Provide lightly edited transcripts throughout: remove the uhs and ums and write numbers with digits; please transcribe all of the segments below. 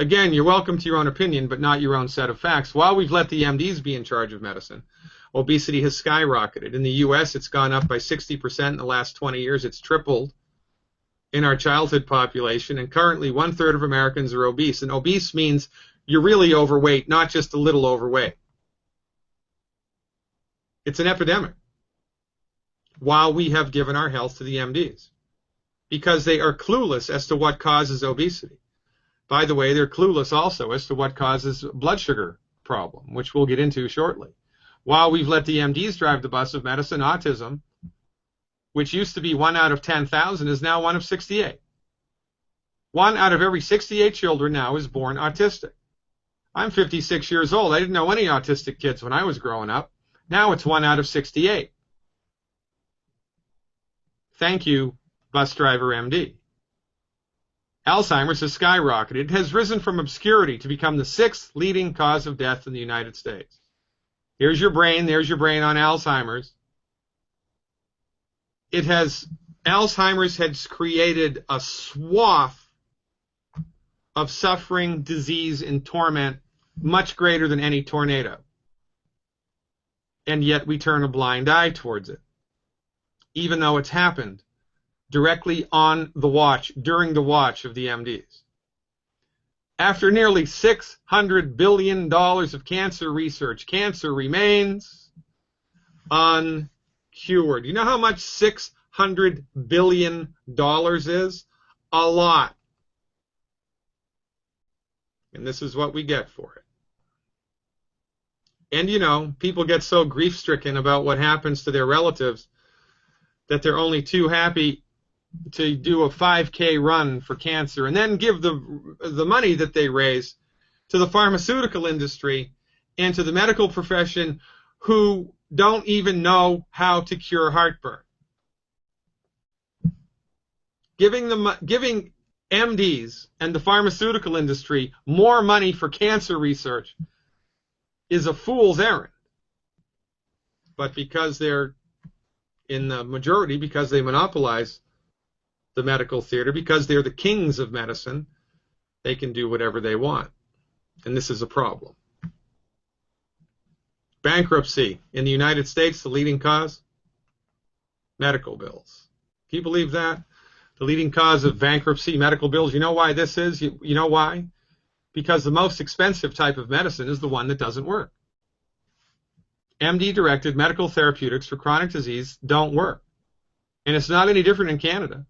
Again, you're welcome to your own opinion, but not your own set of facts. While we've let the MDs be in charge of medicine, obesity has skyrocketed. In the U.S., it's gone up by 60% in the last 20 years. It's tripled in our childhood population, and currently 1/3 of Americans are obese. And obese means you're really overweight, not just a little overweight. It's an epidemic. While we have given our health to the MDs, because they are clueless as to what causes obesity. By the way, they're clueless also as to what causes blood sugar problem, which we'll get into shortly. While we've let the MDs drive the bus of medicine, autism, which used to be 1 out of 10,000, is now 1 of 68. 1 out of every 68 children now is born autistic. I'm 56 years old. I didn't know any autistic kids when I was growing up. Now it's 1 out of 68. Thank you, bus driver MD. Alzheimer's has skyrocketed. It has risen from obscurity to become the 6th leading cause of death in the United States. Here's your brain. There's your brain on Alzheimer's. Alzheimer's has created a swath of suffering, disease, and torment much greater than any tornado. And yet we turn a blind eye towards it, even though it's happened directly on the watch, during the watch of the MDs. After nearly $600 billion of cancer research, cancer remains uncured. You know how much $600 billion is? A lot. And this is what we get for it. And you know, people get so grief-stricken about what happens to their relatives that they're only too happy to do a 5K run for cancer and then give the money that they raise to the pharmaceutical industry and to the medical profession who don't even know how to cure heartburn. Giving MDs and the pharmaceutical industry more money for cancer research is a fool's errand. But because they're in the majority, because they monopolize the medical theater, because they're the kings of medicine, they can do whatever they want. And this is a problem. Bankruptcy in the United States, the leading cause? Medical bills. Can you believe that? The leading cause of bankruptcy, medical bills. You know why this is? You know why? Because the most expensive type of medicine is the one that doesn't work. MD-directed medical therapeutics for chronic disease don't work. And it's not any different in Canada.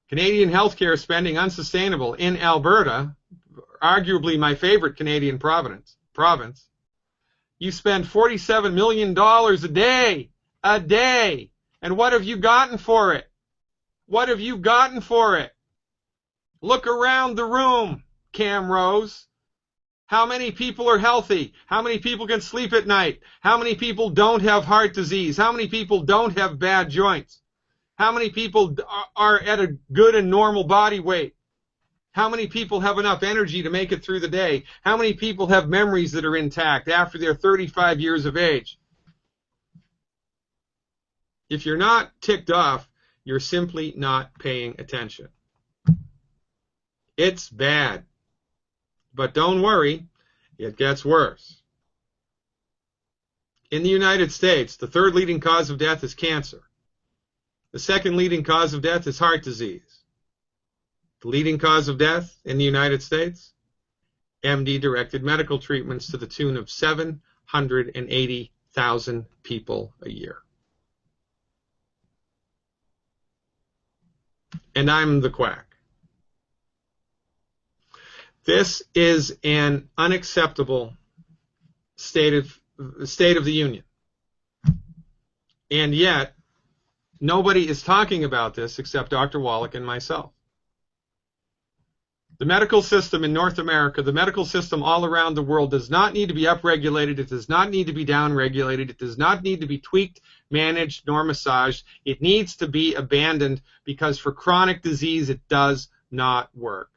Canadian healthcare is spending unsustainable in Alberta, arguably my favorite Canadian province. You spend $47 million a day. And what have you gotten for it? What have you gotten for it? Look around the room, Cam Rose. How many people are healthy? How many people can sleep at night? How many people don't have heart disease? How many people don't have bad joints? How many people are at a good and normal body weight? How many people have enough energy to make it through the day? How many people have memories that are intact after they're 35 years of age? If you're not ticked off, you're simply not paying attention. It's bad. But don't worry, it gets worse. In the United States, the 3rd leading cause of death is cancer. The 2nd leading cause of death is heart disease. The leading cause of death in the United States, MD-directed medical treatments to the tune of 780,000 people a year. And I'm the quack. This is an unacceptable state of the union. And yet, nobody is talking about this except Dr. Wallach and myself. The medical system in North America, the medical system all around the world does not need to be upregulated. It does not need to be downregulated. It does not need to be tweaked, managed, nor massaged. It needs to be abandoned because for chronic disease, it does not work.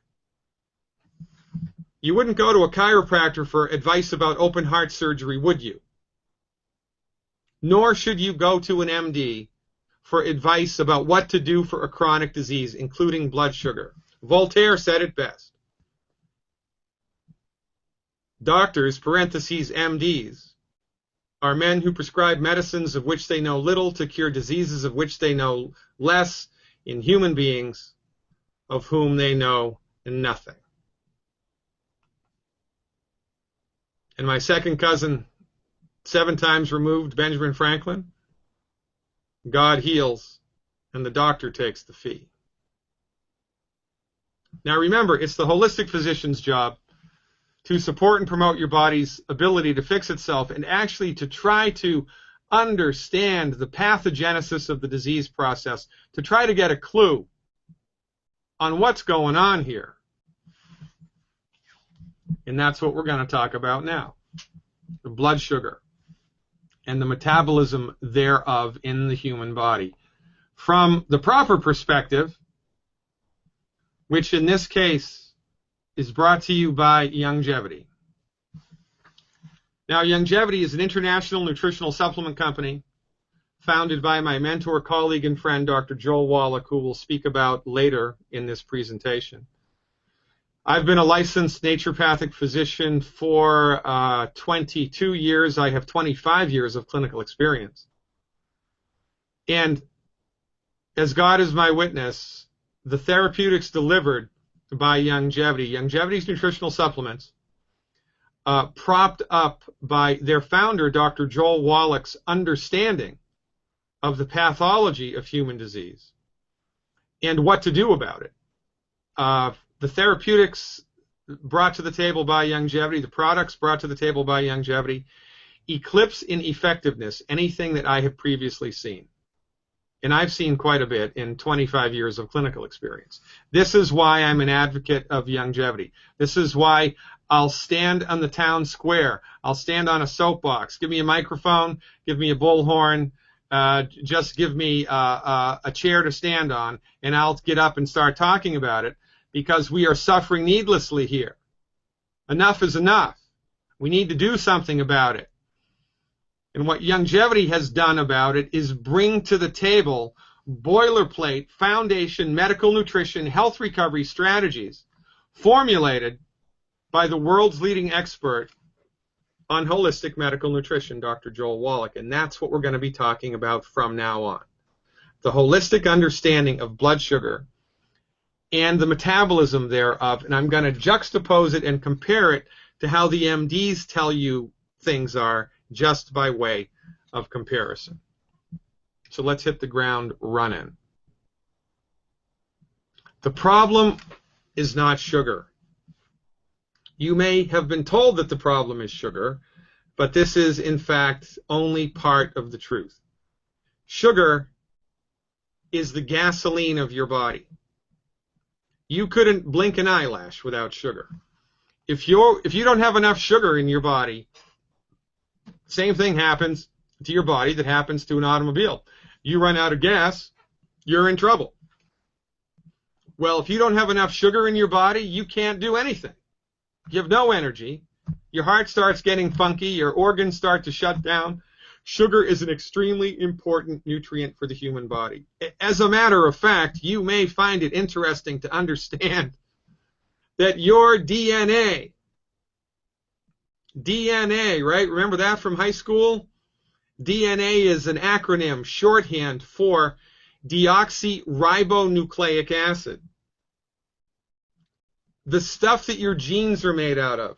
You wouldn't go to a chiropractor for advice about open heart surgery, would you? Nor should you go to an MD for advice about what to do for a chronic disease, including blood sugar. Voltaire said it best. Doctors, parentheses, MDs, are men who prescribe medicines of which they know little to cure diseases of which they know less in human beings of whom they know nothing. And my second cousin, 7 times removed, Benjamin Franklin, God heals and the doctor takes the fee. Now remember, it's the holistic physician's job to support and promote your body's ability to fix itself and actually to try to understand the pathogenesis of the disease process, to try to get a clue on what's going on here. And that's what we're going to talk about now. The blood sugar and the metabolism thereof in the human body. From the proper perspective, which in this case is brought to you by Youngevity. Now, Youngevity is an international nutritional supplement company founded by my mentor, colleague, and friend, Dr. Joel Wallach, who we'll speak about later in this presentation. I've been a licensed naturopathic physician for 22 years. I have 25 years of clinical experience. And as God is my witness, the therapeutics delivered by Youngevity, Youngevity's nutritional supplements, propped up by their founder, Dr. Joel Wallach's understanding of the pathology of human disease and what to do about it. The therapeutics brought to the table by Youngevity, the products brought to the table by Youngevity, eclipse in effectiveness anything that I have previously seen. And I've seen quite a bit in 25 years of clinical experience. This is why I'm an advocate of Youngevity. This is why I'll stand on the town square. I'll stand on a soapbox. Give me a microphone. Give me a bullhorn. Just give me a chair to stand on, and I'll get up and start talking about it, because we are suffering needlessly here. Enough is enough. We need to do something about it. And what Youngevity has done about it is bring to the table boilerplate, foundation, medical nutrition, health recovery strategies formulated by the world's leading expert on holistic medical nutrition, Dr. Joel Wallach. And that's what we're going to be talking about from now on. The holistic understanding of blood sugar and the metabolism thereof. And I'm going to juxtapose it and compare it to how the MDs tell you things are, just by way of comparison. So let's hit the ground running. The problem is not sugar. You may have been told that the problem is sugar, but this is, in fact, only part of the truth. Sugar is the gasoline of your body. You couldn't blink an eyelash without sugar. If you don't have enough sugar in your body, same thing happens to your body that happens to an automobile. You run out of gas, you're in trouble. Well, if you don't have enough sugar in your body, you can't do anything. You have no energy. Your heart starts getting funky. Your organs start to shut down. Sugar is an extremely important nutrient for the human body. As a matter of fact, you may find it interesting to understand that your DNA, right? Remember that from high school? DNA is an acronym, shorthand for deoxyribonucleic acid. The stuff that your genes are made out of,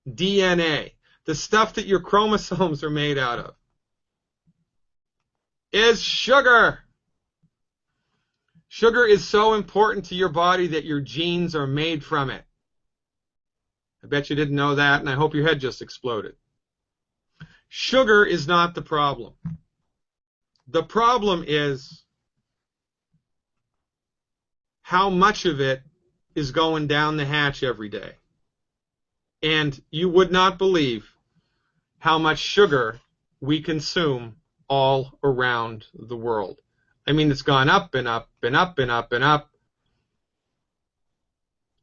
DNA, the stuff that your chromosomes are made out of, is sugar. Sugar is so important to your body that your genes are made from it. I bet you didn't know that, and I hope your head just exploded. Sugar is not the problem. The problem is how much of it is going down the hatch every day. And you would not believe how much sugar we consume all around the world. I mean, it's gone up and up and up and up and up.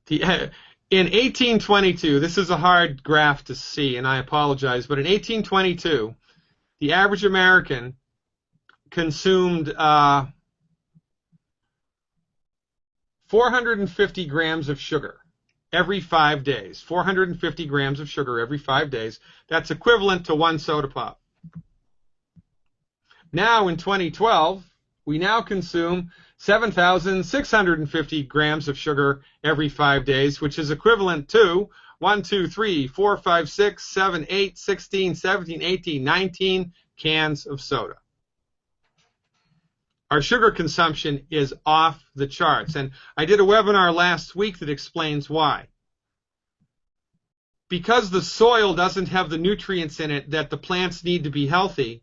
In 1822, this is a hard graph to see, and I apologize, but in 1822, the average American consumed 450 grams of sugar. every 5 days. 450 grams of sugar every 5 days. That's equivalent to 1 soda pop. Now in 2012, we now consume 7,650 grams of sugar every 5 days, which is equivalent to 1, 2, 3, 4, 5, 6, 7, 8, 16, 17, 18, 19 cans of soda. Our sugar consumption is off the charts. And I did a webinar last week that explains why. Because the soil doesn't have the nutrients in it that the plants need to be healthy,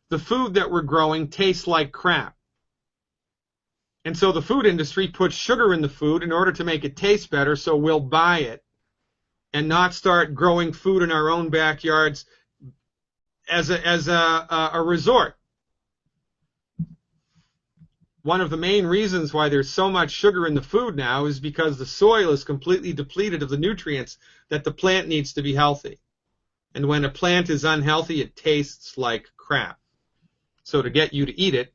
the food that we're growing tastes like crap. And so the food industry puts sugar in the food in order to make it taste better, so we'll buy it and not start growing food in our own backyards as a resort. One of the main reasons why there's so much sugar in the food now is because the soil is completely depleted of the nutrients that the plant needs to be healthy. And when a plant is unhealthy, it tastes like crap. So to get you to eat it,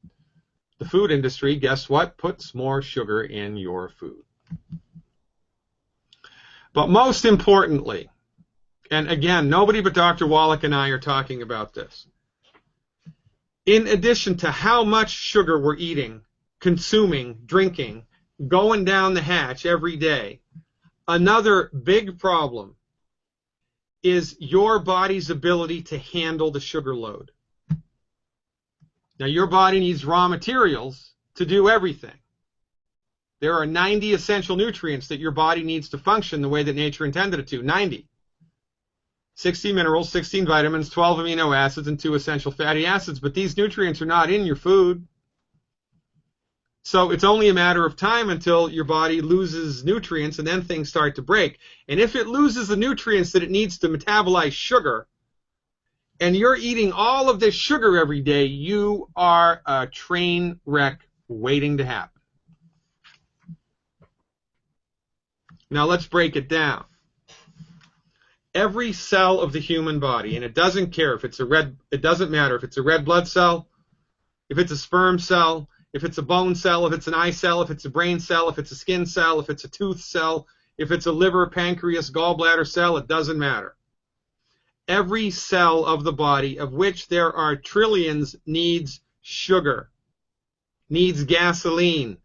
the food industry, guess what? Puts more sugar in your food. But most importantly, and again, nobody but Dr. Wallach and I are talking about this, in addition to how much sugar we're eating, consuming, drinking, going down the hatch every day, another big problem is your body's ability to handle the sugar load. Now, your body needs raw materials to do everything. There are 90 essential nutrients that your body needs to function the way that nature intended it to. 90. 60 minerals, 16 vitamins, 12 amino acids, and 2 essential fatty acids. But these nutrients are not in your food. So it's only a matter of time until your body loses nutrients, and then things start to break. And if it loses the nutrients that it needs to metabolize sugar, and you're eating all of this sugar every day, you are a train wreck waiting to happen. Now let's break it down. Every cell of the human body, and it doesn't care if it's it doesn't matter if it's a red blood cell, if it's a sperm cell, if it's a bone cell, if it's an eye cell, if it's a brain cell, if it's a skin cell, if it's a tooth cell, if it's a liver, pancreas, gallbladder cell, it doesn't matter. Every cell of the body, of which there are trillions, needs sugar, needs gasoline,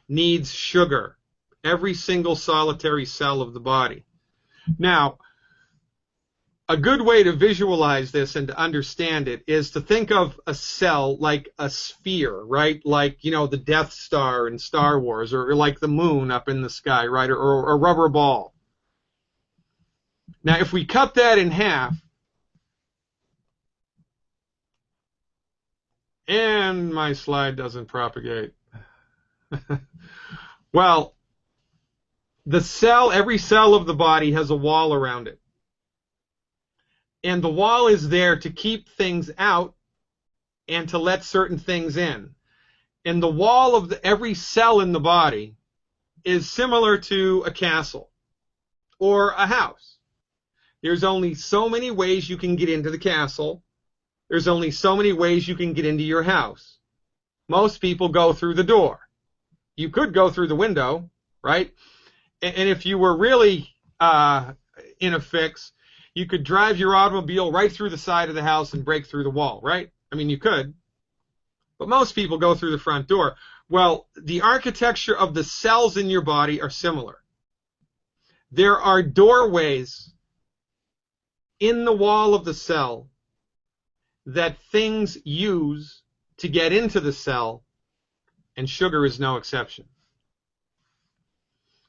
needs sugar. Every single solitary cell of the body. Now, a good way to visualize this and to understand it is to think of a cell like a sphere, right? Like, you know, the Death Star in Star Wars, or like the moon up in the sky, right? Or a rubber ball. Now, if we cut that in half, and my slide doesn't propagate. Well, the cell, every cell of the body has a wall around it. And the wall is there to keep things out and to let certain things in. And the wall of every cell in the body is similar to a castle or a house. There's only so many ways you can get into the castle. There's only so many ways you can get into your house. Most people go through the door. You could go through the window, right? And if you were really in a fix, you could drive your automobile right through the side of the house and break through the wall, right? I mean, you could. But most people go through the front door. Well, the architecture of the cells in your body are similar. There are doorways in the wall of the cell that things use to get into the cell, and sugar is no exception.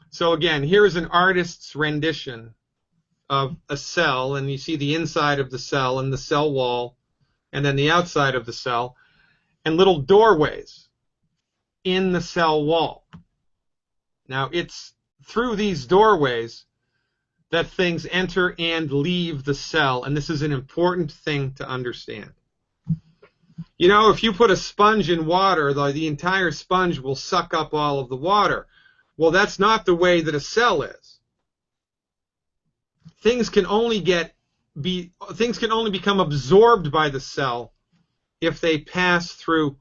So again, here is an artist's rendition of a cell, and you see the inside of the cell and the cell wall, and then the outside of the cell, and little doorways in the cell wall. Now, it's through these doorways that things enter and leave the cell, and this is an important thing to understand. You know, if you put a sponge in water, the entire sponge will suck up all of the water. Well, that's not the way that a cell is. Things can only become absorbed by the cell if they pass through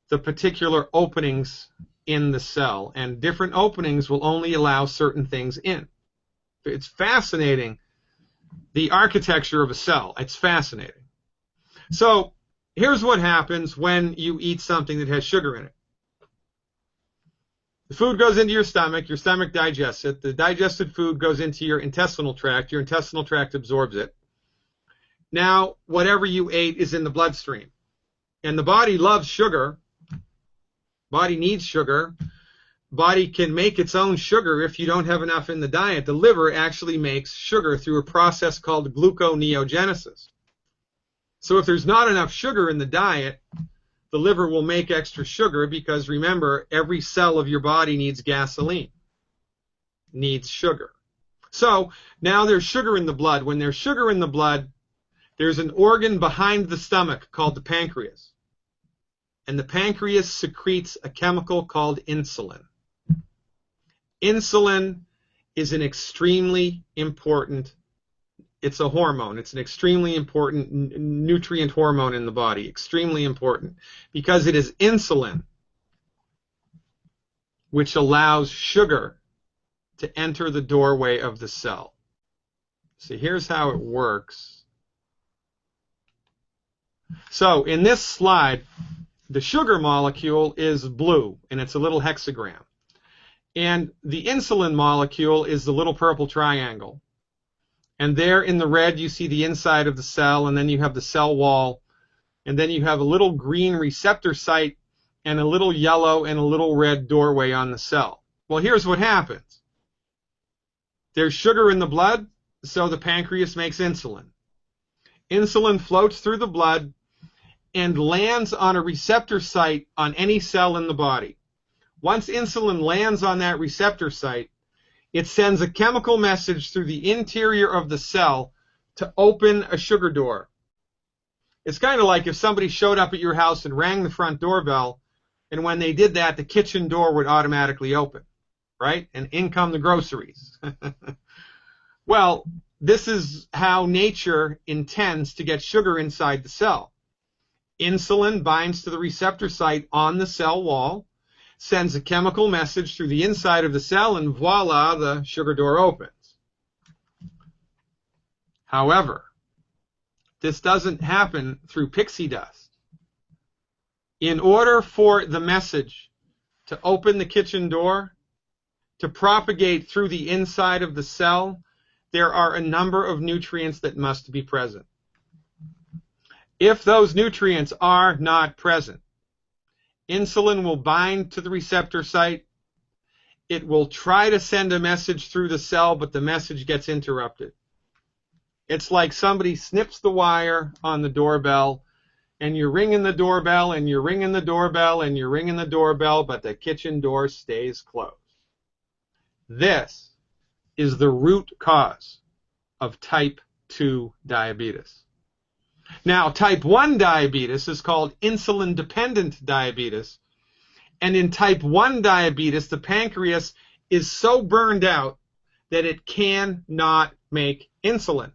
the particular openings in the cell, and different openings will only allow certain things in. It's fascinating, the architecture of a cell. It's fascinating. So here's what happens when you eat something that has sugar in it. The food goes into your stomach digests it. The digested food goes into your intestinal tract absorbs it. Now, whatever you ate is in the bloodstream. And the body loves sugar. Body needs sugar. Body can make its own sugar if you don't have enough in the diet. The liver actually makes sugar through a process called gluconeogenesis. So if there's not enough sugar in the diet, the liver will make extra sugar because, remember, every cell of your body needs gasoline, needs sugar. So now there's sugar in the blood. When there's sugar in the blood, there's an organ behind the stomach called the pancreas. And the pancreas secretes a chemical called insulin. Insulin is an extremely important, it's a hormone. It's an extremely important nutrient hormone in the body. Extremely important. Because it is insulin which allows sugar to enter the doorway of the cell. So here's how it works. So in this slide, the sugar molecule is blue, and it's a little hexagram. And the insulin molecule is the little purple triangle. And there in the red, you see the inside of the cell, and then you have the cell wall. And then you have a little green receptor site and a little yellow and a little red doorway on the cell. Well, here's what happens. There's sugar in the blood, so the pancreas makes insulin. Insulin floats through the blood and lands on a receptor site on any cell in the body. Once insulin lands on that receptor site, it sends a chemical message through the interior of the cell to open a sugar door. It's kind of like if somebody showed up at your house and rang the front doorbell, and when they did that, the kitchen door would automatically open, right? And in come the groceries. Well, this is how nature intends to get sugar inside the cell. Insulin binds to the receptor site on the cell wall, sends a chemical message through the inside of the cell, and voila, the sugar door opens. However, this doesn't happen through pixie dust. In order for the message to open the kitchen door, to propagate through the inside of the cell, there are a number of nutrients that must be present. If those nutrients are not present, insulin will bind to the receptor site. It will try to send a message through the cell, but the message gets interrupted. It's like somebody snips the wire on the doorbell, and you're ringing the doorbell, and you're ringing the doorbell, and you're ringing the doorbell, but the kitchen door stays closed. This is the root cause of type 2 diabetes. Now, type 1 diabetes is called insulin-dependent diabetes. And in type 1 diabetes, the pancreas is so burned out that it cannot make insulin.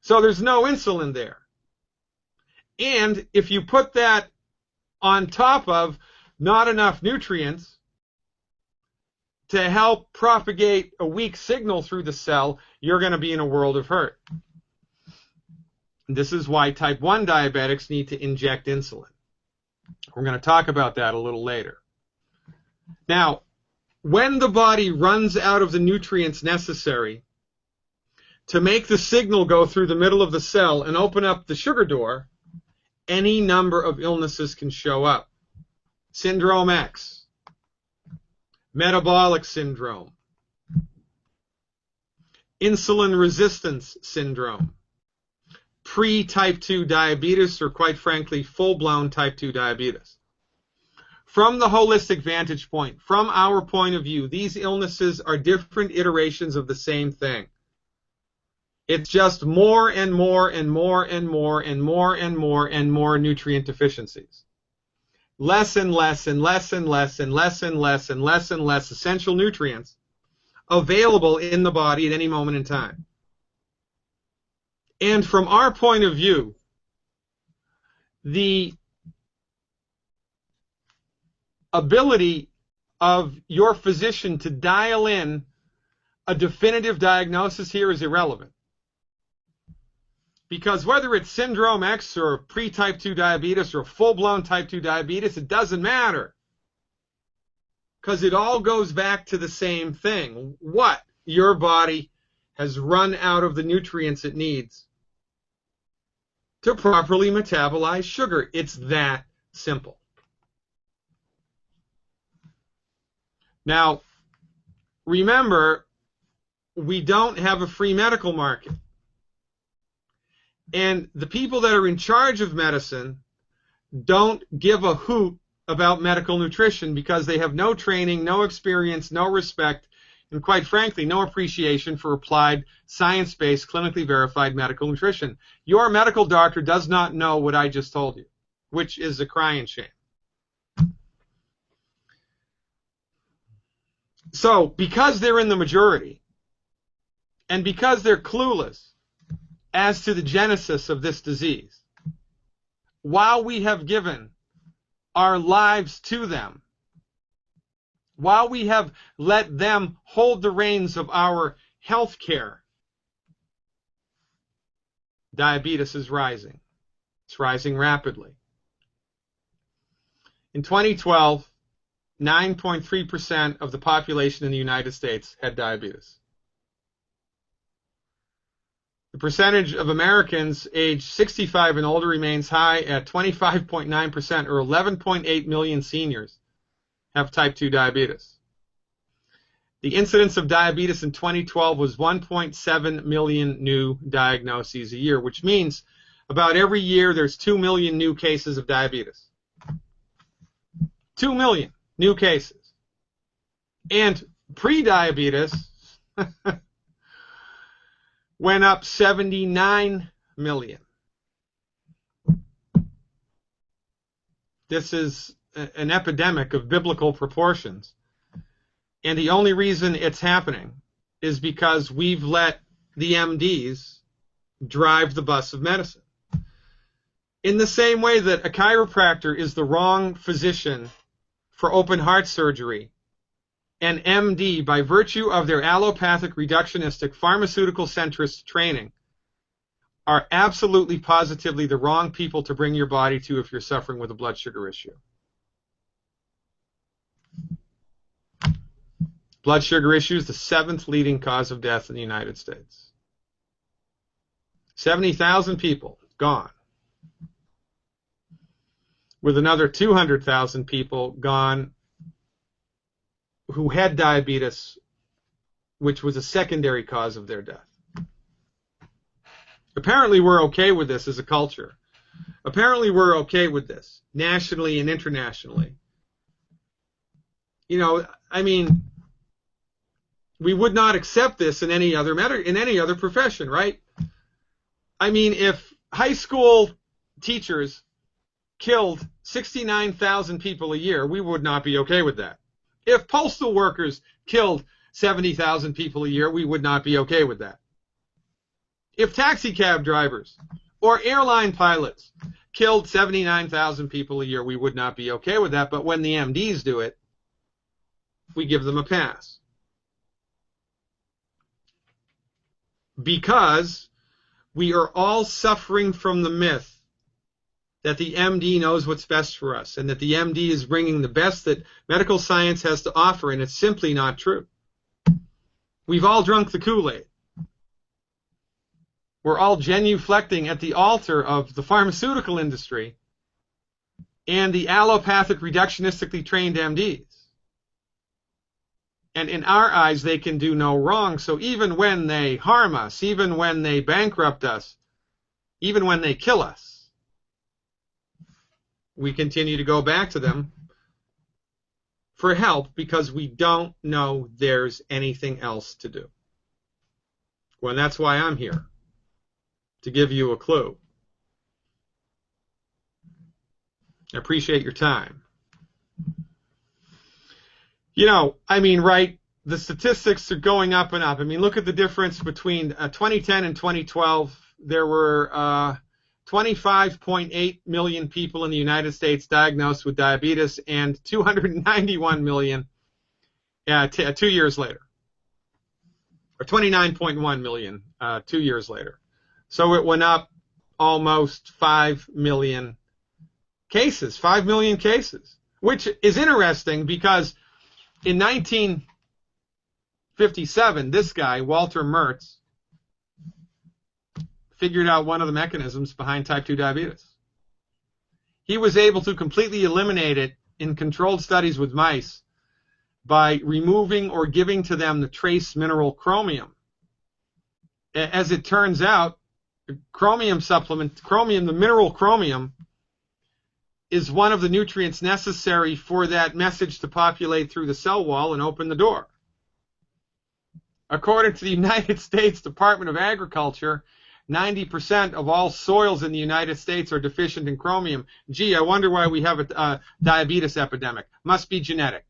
So there's no insulin there. And if you put that on top of not enough nutrients to help propagate a weak signal through the cell, you're going to be in a world of hurt. This is why type 1 diabetics need to inject insulin. We're going to talk about that a little later. Now, when the body runs out of the nutrients necessary to make the signal go through the middle of the cell and open up the sugar door, any number of illnesses can show up. Syndrome X, metabolic syndrome, insulin resistance syndrome, pre-type 2 diabetes, or quite frankly, full-blown type 2 diabetes. From the holistic vantage point, from our point of view, these illnesses are different iterations of the same thing. It's just more and more and more and more and more and more and more nutrient deficiencies. Less and less and less and less and less and less and less and less essential nutrients available in the body at any moment in time. And from our point of view, the ability of your physician to dial in a definitive diagnosis here is irrelevant. Because whether it's syndrome X or pre-type 2 diabetes or full-blown type 2 diabetes, it doesn't matter. Because it all goes back to the same thing. What? Your body has run out of the nutrients it needs to properly metabolize sugar. It's that simple. Now, remember, we don't have a free medical market. And the people that are in charge of medicine don't give a hoot about medical nutrition because they have no training, no experience, no respect, and quite frankly, no appreciation for applied, science-based, clinically verified medical nutrition. Your medical doctor does not know what I just told you, which is a crying shame. So, because they're in the majority, and because they're clueless as to the genesis of this disease, while we have given our lives to them, while we have let them hold the reins of our health care, diabetes is rising. It's rising rapidly. In 2012, 9.3% of the population in the United States had diabetes. The percentage of Americans aged 65 and older remains high at 25.9%, or 11.8 million seniors have type 2 diabetes. The incidence of diabetes in 2012 was 1.7 million new diagnoses a year, which means about every year there's 2 million new cases of diabetes. 2 million new cases. And pre-diabetes went up 79 million. This is an epidemic of biblical proportions. And the only reason it's happening is because we've let the MDs drive the bus of medicine. In the same way that a chiropractor is the wrong physician for open heart surgery, an MD, by virtue of their allopathic, reductionistic, pharmaceutical centrist training, are absolutely positively the wrong people to bring your body to if you're suffering with a blood sugar issue. Blood sugar issue is the 7th leading cause of death in the United States. 70,000 people gone, with another 200,000 people gone who had diabetes, which was a secondary cause of their death. Apparently we're okay with this as a culture. Apparently we're okay with this, nationally and internationally. You know, I mean, we would not accept this in any other profession, right? I mean, if high school teachers killed 69,000 people a year, we would not be okay with that. If postal workers killed 70,000 people a year, we would not be okay with that. If taxi cab drivers or airline pilots killed 79,000 people a year, we would not be okay with that. But when the MDs do it, we give them a pass. Because we are all suffering from the myth that the MD knows what's best for us and that the MD is bringing the best that medical science has to offer, and it's simply not true. We've all drunk the Kool-Aid. We're all genuflecting at the altar of the pharmaceutical industry and the allopathic, reductionistically trained MDs. And in our eyes, they can do no wrong. So even when they harm us, even when they bankrupt us, even when they kill us, we continue to go back to them for help because we don't know there's anything else to do. Well, that's why I'm here, to give you a clue. I appreciate your time. You know, I mean, right, the statistics are going up and up. I mean, look at the difference between 2010 and 2012. There were 25.8 million people in the United States diagnosed with diabetes and 291 million 2 years later. or 29.1 million 2 years later. So it went up almost 5 million cases, 5 million cases, which is interesting because in 1957, this guy, Walter Mertz, figured out one of the mechanisms behind type 2 diabetes. He was able to completely eliminate it in controlled studies with mice by removing or giving to them the trace mineral chromium. As it turns out, chromium supplement, the mineral chromium, is one of the nutrients necessary for that message to populate through the cell wall and open the door. According to the United States Department of Agriculture, 90% of all soils in the United States are deficient in chromium. Gee, I wonder why we have a diabetes epidemic. Must be genetic.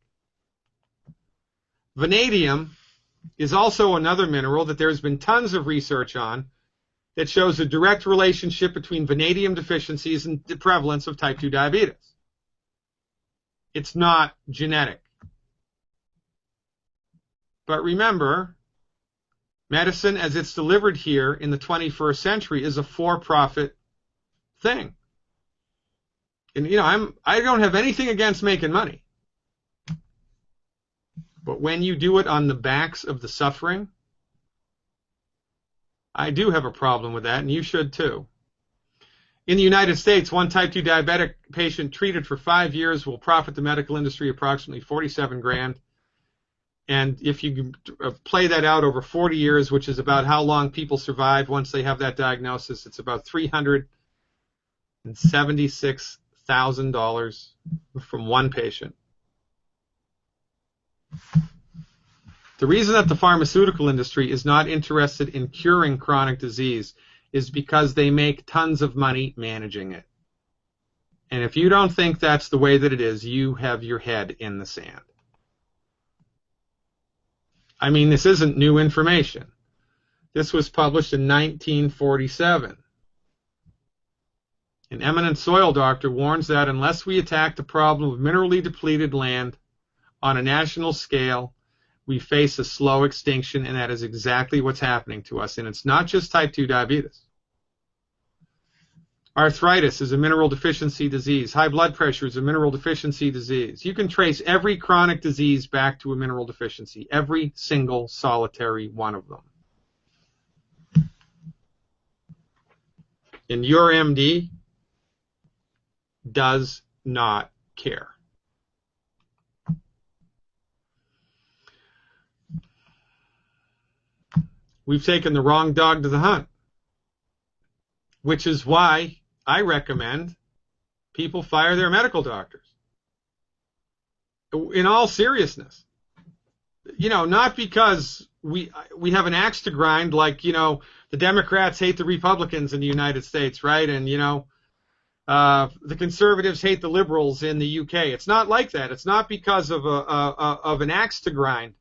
Vanadium is also another mineral that there's been tons of research on that shows a direct relationship between vanadium deficiencies and the prevalence of type 2 diabetes. It's not genetic. But remember, medicine as it's delivered here in the 21st century is a for-profit thing. And I don't have anything against making money. But when you do it on the backs of the suffering, I do have a problem with that, and you should too. In the United States, one type 2 diabetic patient treated for 5 years will profit the medical industry approximately $47,000. And if you play that out over 40 years, which is about how long people survive once they have that diagnosis, it's about $376,000 from one patient. The reason that the pharmaceutical industry is not interested in curing chronic disease is because they make tons of money managing it. And if you don't think that's the way that it is, you have your head in the sand. I mean, this isn't new information. This was published in 1947. An eminent soil doctor warns that unless we attack the problem of minerally depleted land on a national scale, we face a slow extinction, and that is exactly what's happening to us. And it's not just type 2 diabetes. Arthritis is a mineral deficiency disease. High blood pressure is a mineral deficiency disease. You can trace every chronic disease back to a mineral deficiency, every single solitary one of them. And your MD does not care. We've taken the wrong dog to the hunt, which is why I recommend people fire their medical doctors. In all seriousness, not because we have an axe to grind like, the Democrats hate the Republicans in the United States, right? And, the conservatives hate the liberals in the UK. It's not like that. It's not because of an axe to grind.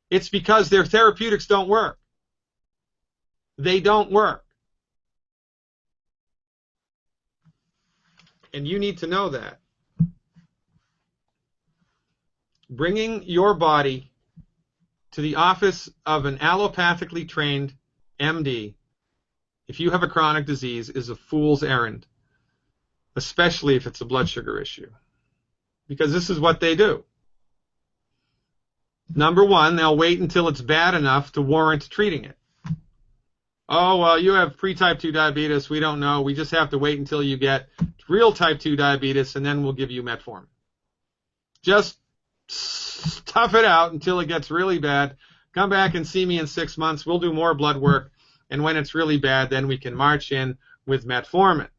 It's because their therapeutics don't work. They don't work. And you need to know that. Bringing your body to the office of an allopathically trained MD, if you have a chronic disease, is a fool's errand, especially if it's a blood sugar issue. Because this is what they do. Number one, they'll wait until it's bad enough to warrant treating it. Oh, well, you have pre-type 2 diabetes. We don't know. We just have to wait until you get real type 2 diabetes, and then we'll give you metformin. Just tough it out until it gets really bad. Come back and see me in 6 months. We'll do more blood work, and when it's really bad, then we can march in with metformin.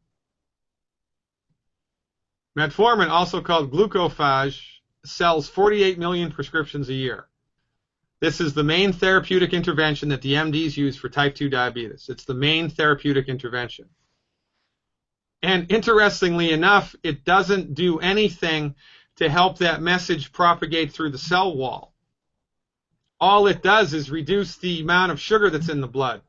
Metformin, also called glucophage, sells 48 million prescriptions a year. This is the main therapeutic intervention that the MDs use for type 2 diabetes. It's the main therapeutic intervention. And interestingly enough, it doesn't do anything to help that message propagate through the cell wall. All it does is reduce the amount of sugar that's in the blood.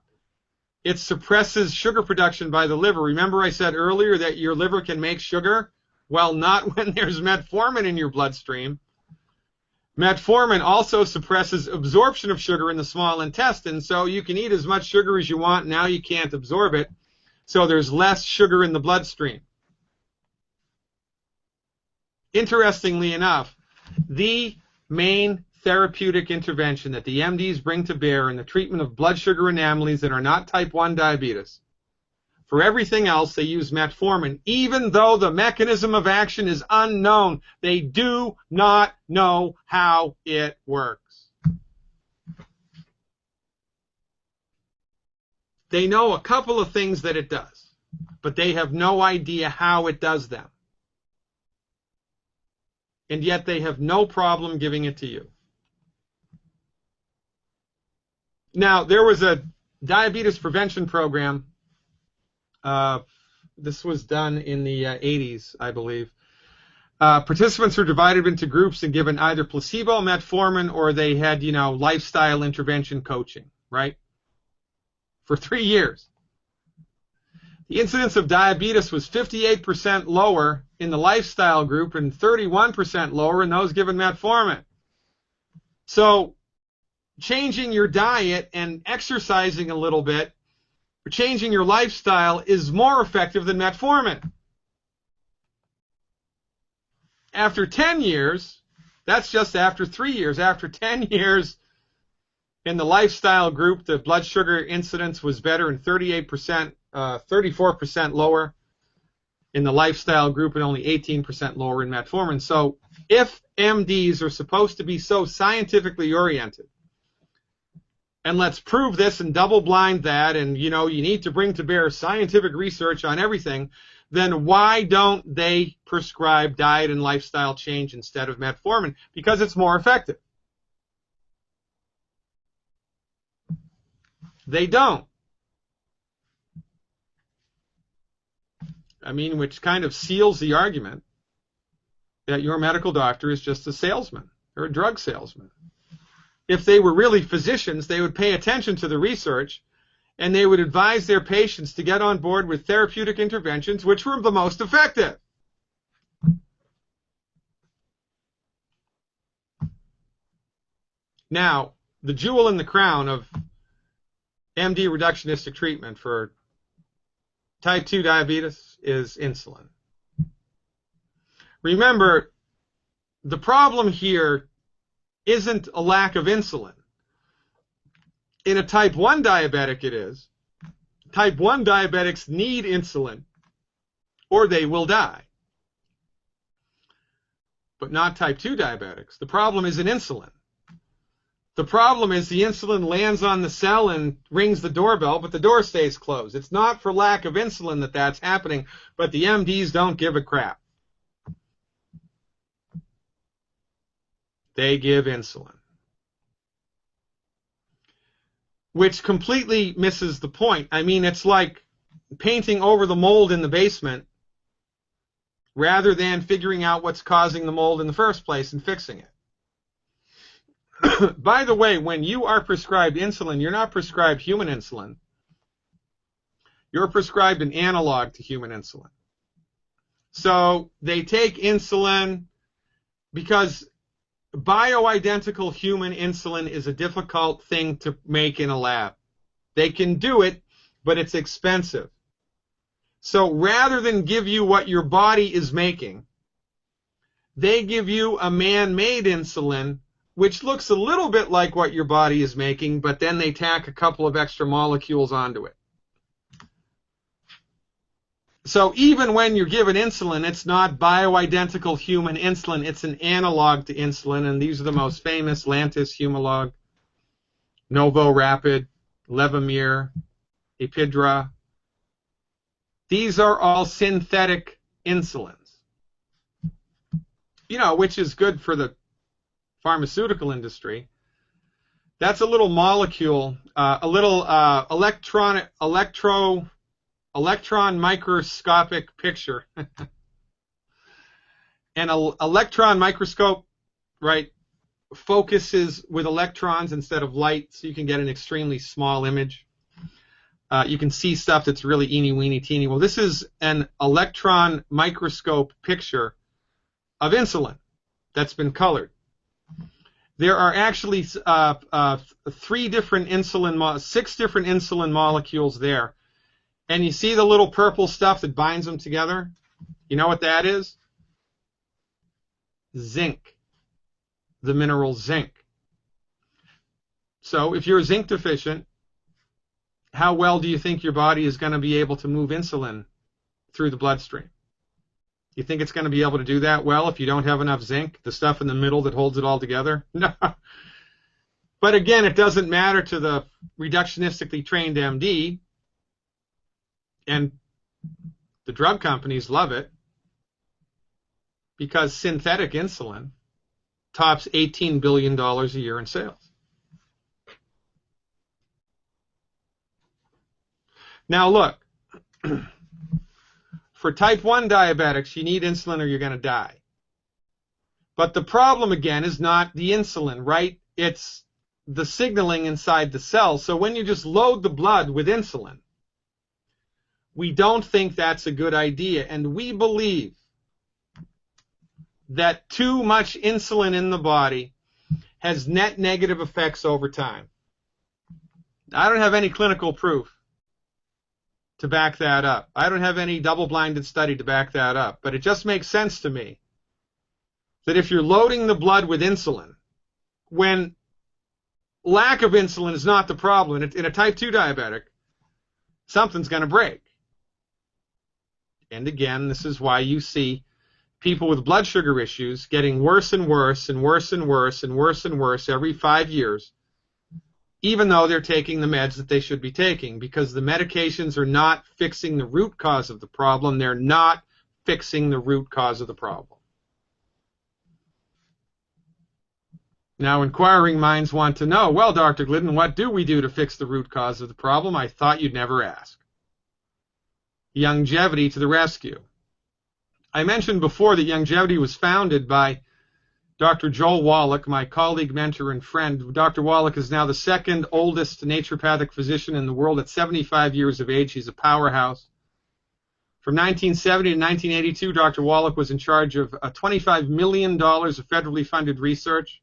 It suppresses sugar production by the liver. Remember I said earlier that your liver can make sugar? Well, not when there's metformin in your bloodstream. Metformin also suppresses absorption of sugar in the small intestine, so you can eat as much sugar as you want. Now you can't absorb it, so there's less sugar in the bloodstream. Interestingly enough, the main therapeutic intervention that the MDs bring to bear in the treatment of blood sugar anomalies that are not type 1 diabetes, for everything else, they use metformin, even though the mechanism of action is unknown. They do not know how it works. They know a couple of things that it does, but they have no idea how it does them. And yet they have no problem giving it to you. Now, there was a diabetes prevention program. This was done in the 80s, I believe. Participants were divided into groups and given either placebo, metformin, or they had, lifestyle intervention coaching, right? For 3 years. The incidence of diabetes was 58% lower in the lifestyle group and 31% lower in those given metformin. So, changing your diet and exercising a little bit, or changing your lifestyle, is more effective than metformin. After 10 years, that's just after 3 years, after 10 years in the lifestyle group, the blood sugar incidence was better and 34% lower in the lifestyle group and only 18% lower in metformin. So if MDs are supposed to be so scientifically oriented, and let's prove this and double blind that, and you need to bring to bear scientific research on everything, then why don't they prescribe diet and lifestyle change instead of metformin? Because it's more effective. They don't. Which kind of seals the argument that your medical doctor is just a salesman or a drug salesman. If they were really physicians, they would pay attention to the research and they would advise their patients to get on board with therapeutic interventions which were the most effective. Now, the jewel in the crown of MD reductionistic treatment for type 2 diabetes is insulin. Remember, the problem here isn't a lack of insulin. In a type 1 diabetic it is. Type 1 diabetics need insulin or they will die. But not type 2 diabetics. The problem isn't insulin. The problem is the insulin lands on the cell and rings the doorbell, but the door stays closed. It's not for lack of insulin that that's happening, but the MDs don't give a crap. They give insulin, which completely misses the point. It's like painting over the mold in the basement rather than figuring out what's causing the mold in the first place and fixing it. By the way, when you are prescribed insulin, you're not prescribed human insulin. You're prescribed an analog to human insulin. So they take insulin because bioidentical human insulin is a difficult thing to make in a lab. They can do it, but it's expensive. So rather than give you what your body is making, they give you a man-made insulin which looks a little bit like what your body is making, but then they tack a couple of extra molecules onto it. So even when you're given insulin, it's not bioidentical human insulin. It's an analog to insulin, and these are the most famous: Lantus, Humalog, Novo Rapid, Levemir, Epidra. These are all synthetic insulins, which is good for the pharmaceutical industry. That's a little molecule, a little electron microscopic picture. And an electron microscope, right, focuses with electrons instead of light, so you can get an extremely small image. You can see stuff that's really eeny, weeny, teeny. Well, this is an electron microscope picture of insulin that's been colored. There are actually six different insulin molecules there. And you see the little purple stuff that binds them together? You know what that is? Zinc. The mineral zinc. So if you're zinc deficient, how well do you think your body is going to be able to move insulin through the bloodstream? You think it's going to be able to do that well if you don't have enough zinc, the stuff in the middle that holds it all together? No. But again, it doesn't matter to the reductionistically trained MD, and the drug companies love it because synthetic insulin tops $18 billion a year in sales. Now look, for type 1 diabetics, you need insulin or you're going to die. But the problem, again, is not the insulin, right? It's the signaling inside the cell. So when you just load the blood with insulin, we don't think that's a good idea. And we believe that too much insulin in the body has net negative effects over time. I don't have any clinical proof to back that up. I don't have any double-blinded study to back that up. But it just makes sense to me that if you're loading the blood with insulin, when lack of insulin is not the problem, in a type 2 diabetic, something's going to break. And again, this is why you see people with blood sugar issues getting worse and worse and worse and worse and worse and worse every 5 years, even though they're taking the meds that they should be taking, because the medications are not fixing the root cause of the problem. They're not fixing the root cause of the problem. Now, inquiring minds want to know, well, Dr. Glidden, what do we do to fix the root cause of the problem? I thought you'd never ask. Longevity to the rescue. I mentioned before that longevity was founded by Dr. Joel Wallach, my colleague, mentor, and friend. Dr. Wallach is now the second oldest naturopathic physician in the world at 75 years of age. He's a powerhouse. From 1970 to 1982, Dr. Wallach was in charge of $25 million of federally funded research.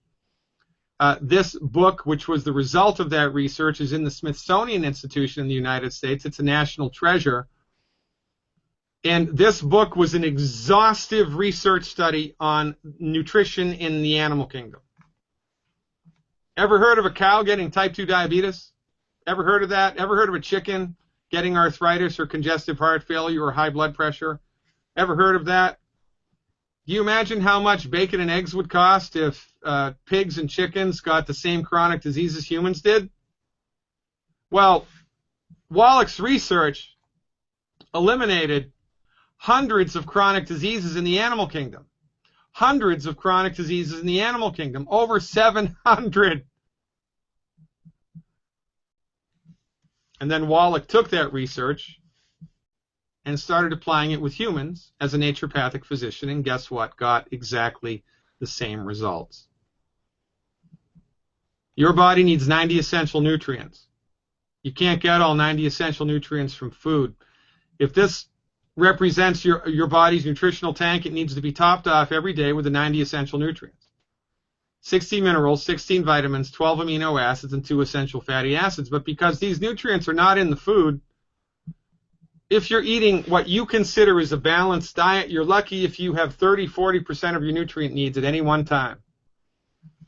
This book, which was the result of that research, is in the Smithsonian Institution in the United States. It's a national treasure. And this book was an exhaustive research study on nutrition in the animal kingdom. Ever heard of a cow getting type 2 diabetes? Ever heard of that? Ever heard of a chicken getting arthritis or congestive heart failure or high blood pressure? Ever heard of that? Do you imagine how much bacon and eggs would cost if pigs and chickens got the same chronic diseases humans did? Well, Wallach's research eliminated hundreds of chronic diseases in the animal kingdom. Hundreds of chronic diseases in the animal kingdom. Over 700. And then Wallach took that research and started applying it with humans as a naturopathic physician, and guess what? Got exactly the same results. Your body needs 90 essential nutrients. You can't get all 90 essential nutrients from food. If this represents your body's nutritional tank, it needs to be topped off every day with the 90 essential nutrients. 60 minerals, 16 vitamins, 12 amino acids, and 2 essential fatty acids. But because these nutrients are not in the food, if you're eating what you consider is a balanced diet, you're lucky if you have 30-40% of your nutrient needs at any one time.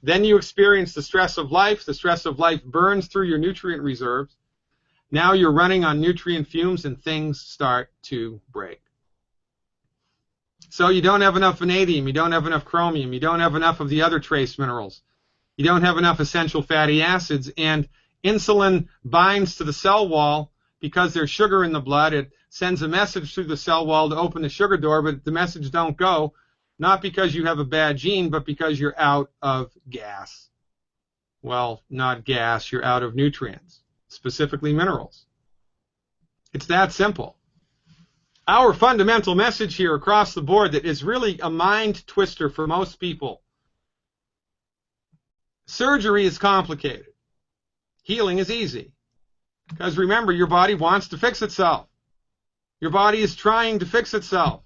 Then you experience the stress of life. The stress of life burns through your nutrient reserves. Now you're running on nutrient fumes and things start to break. So you don't have enough vanadium, you don't have enough chromium, you don't have enough of the other trace minerals, you don't have enough essential fatty acids, and insulin binds to the cell wall because there's sugar in the blood. It sends a message through the cell wall to open the sugar door, but the message don't go, not because you have a bad gene, but because you're out of gas. Well, not gas, you're out of nutrients, specifically minerals. It's that simple. Our fundamental message here across the board that is really a mind twister for most people. Surgery is complicated. Healing is easy. Because remember, your body wants to fix itself. Your body is trying to fix itself.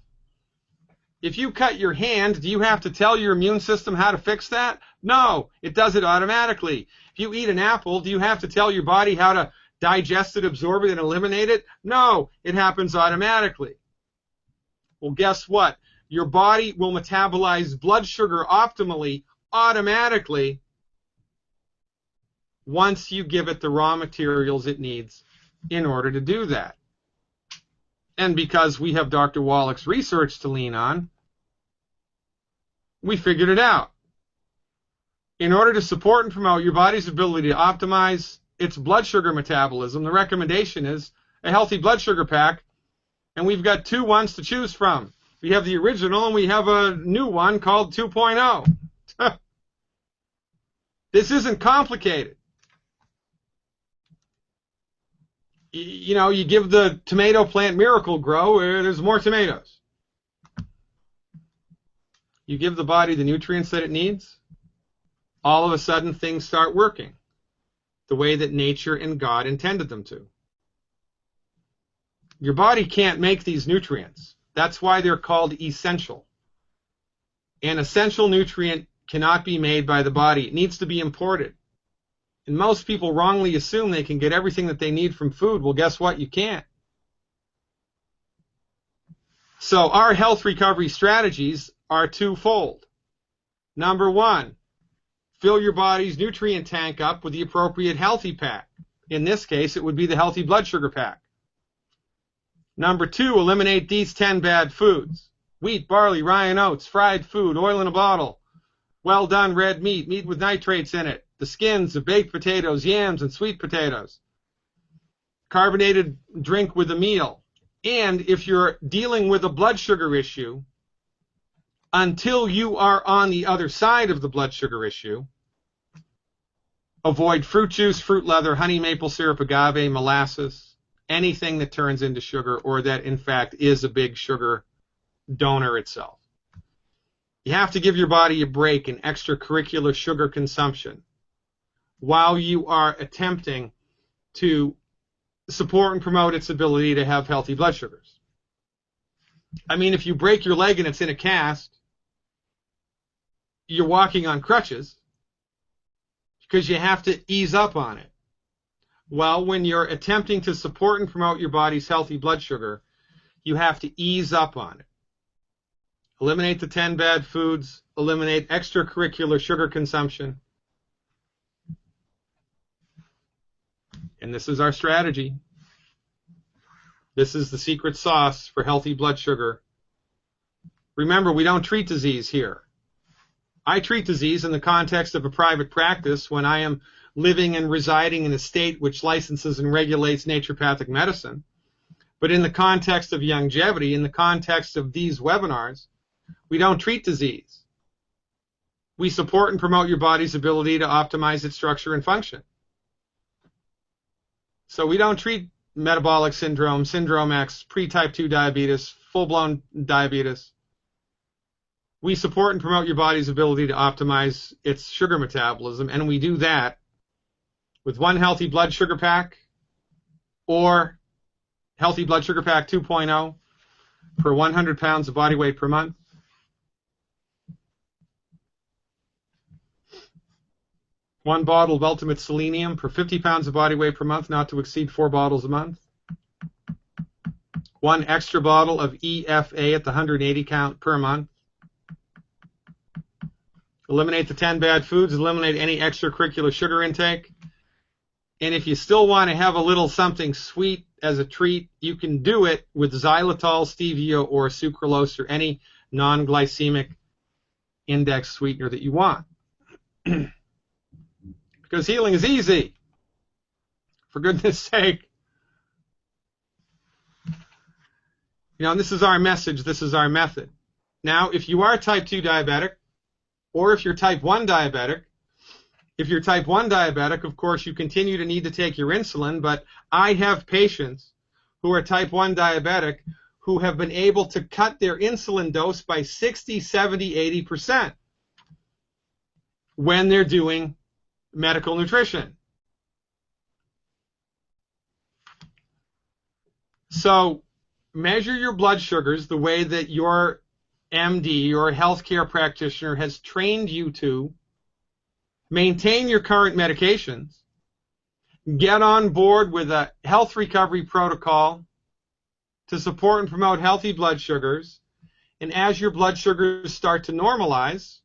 If you cut your hand, do you have to tell your immune system how to fix that? No, it does it automatically. If you eat an apple, do you have to tell your body how to digest it, absorb it, and eliminate it? No, it happens automatically. Well, guess what? Your body will metabolize blood sugar optimally, automatically, once you give it the raw materials it needs in order to do that. And because we have Dr. Wallach's research to lean on, we figured it out. In order to support and promote your body's ability to optimize its blood sugar metabolism, the recommendation is a healthy blood sugar pack, and we've got two ones to choose from. We have the original, and we have a new one called 2.0. This isn't complicated. You know, you give the tomato plant Miracle-Gro, there's more tomatoes. You give the body the nutrients that it needs, all of a sudden things start working the way that nature and God intended them to. Your body can't make these nutrients. That's why they're called essential. An essential nutrient cannot be made by the body. It needs to be imported. And most people wrongly assume they can get everything that they need from food. Well, guess what? You can't. So our health recovery strategies are twofold. Number one, fill your body's nutrient tank up with the appropriate healthy pack. In this case, it would be the healthy blood sugar pack. Number two, eliminate these 10 bad foods: wheat, barley, rye, and oats, fried food, oil in a bottle, well done red meat, meat with nitrates in it, the skins of baked potatoes, yams, and sweet potatoes, carbonated drink with a meal. And if you're dealing with a blood sugar issue, until you are on the other side of the blood sugar issue, avoid fruit juice, fruit leather, honey, maple syrup, agave, molasses, anything that turns into sugar or that in fact is a big sugar donor itself. You have to give your body a break in extracurricular sugar consumption while you are attempting to support and promote its ability to have healthy blood sugars. I mean, if you break your leg and it's in a cast, you're walking on crutches because you have to ease up on it. Well, when you're attempting to support and promote your body's healthy blood sugar, you have to ease up on it. Eliminate the 10 bad foods, eliminate extracurricular sugar consumption. And this is our strategy. This is the secret sauce for healthy blood sugar. Remember, we don't treat disease here. I treat disease in the context of a private practice when I am living and residing in a state which licenses and regulates naturopathic medicine. But in the context of longevity, in the context of these webinars, we don't treat disease. We support and promote your body's ability to optimize its structure and function. So we don't treat metabolic syndrome, syndrome X, pre-type 2 diabetes, full-blown diabetes. We support and promote your body's ability to optimize its sugar metabolism, and we do that with one healthy blood sugar pack or healthy blood sugar pack 2.0 per 100 pounds of body weight per month. One bottle of Ultimate Selenium per 50 pounds of body weight per month, not to exceed 4 bottles a month. One extra bottle of EFA at the 180 count per month. Eliminate the 10 bad foods, eliminate any extracurricular sugar intake. And if you still want to have a little something sweet as a treat, you can do it with xylitol, stevia, or sucralose, or any non-glycemic index sweetener that you want. Because healing is easy. For goodness sake. You know, and this is our message, this is our method. Now, if you are type 2 diabetic, or if you're type 1 diabetic, of course, you continue to need to take your insulin, but I have patients who are type 1 diabetic who have been able to cut their insulin dose by 60, 70, 80% when they're doing medical nutrition. So measure your blood sugars the way that your MD or a healthcare practitioner has trained you to maintain your current medications, get on board with a health recovery protocol to support and promote healthy blood sugars, and as your blood sugars start to normalize,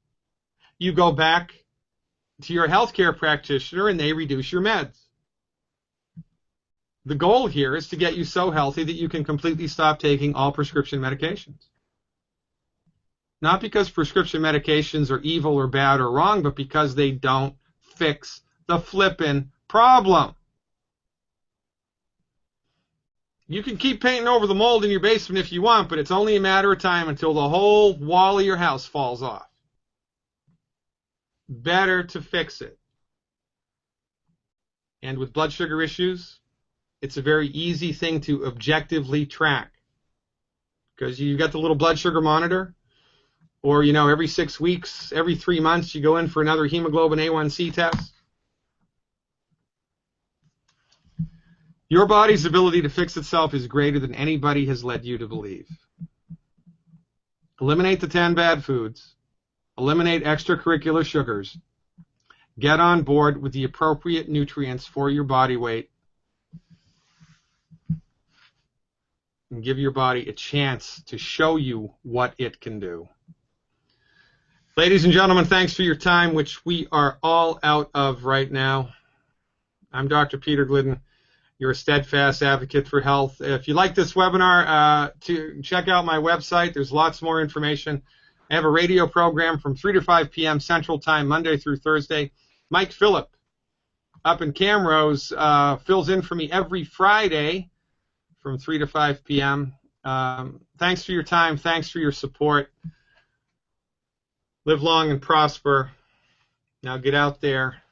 you go back to your healthcare practitioner and they reduce your meds. The goal here is to get you so healthy that you can completely stop taking all prescription medications. Not because prescription medications are evil or bad or wrong, but because they don't fix the flippin' problem. You can keep painting over the mold in your basement if you want, but it's only a matter of time until the whole wall of your house falls off. Better to fix it. And with blood sugar issues, it's a very easy thing to objectively track. Because you got the little blood sugar monitor, or, every 6 weeks, every 3 months, you go in for another hemoglobin A1C test. Your body's ability to fix itself is greater than anybody has led you to believe. Eliminate the 10 bad foods. Eliminate extracurricular sugars. Get on board with the appropriate nutrients for your body weight. And give your body a chance to show you what it can do. Ladies and gentlemen, thanks for your time, which we are all out of right now. I'm Dr. Peter Glidden. You're a steadfast advocate for health. If you like this webinar, to check out my website. There's lots more information. I have a radio program from 3 to 5 p.m. Central Time, Monday through Thursday. Mike Phillip up in Camrose fills in for me every Friday from 3 to 5 p.m. Thanks for your time. Thanks for your support. Live long and prosper. Now get out there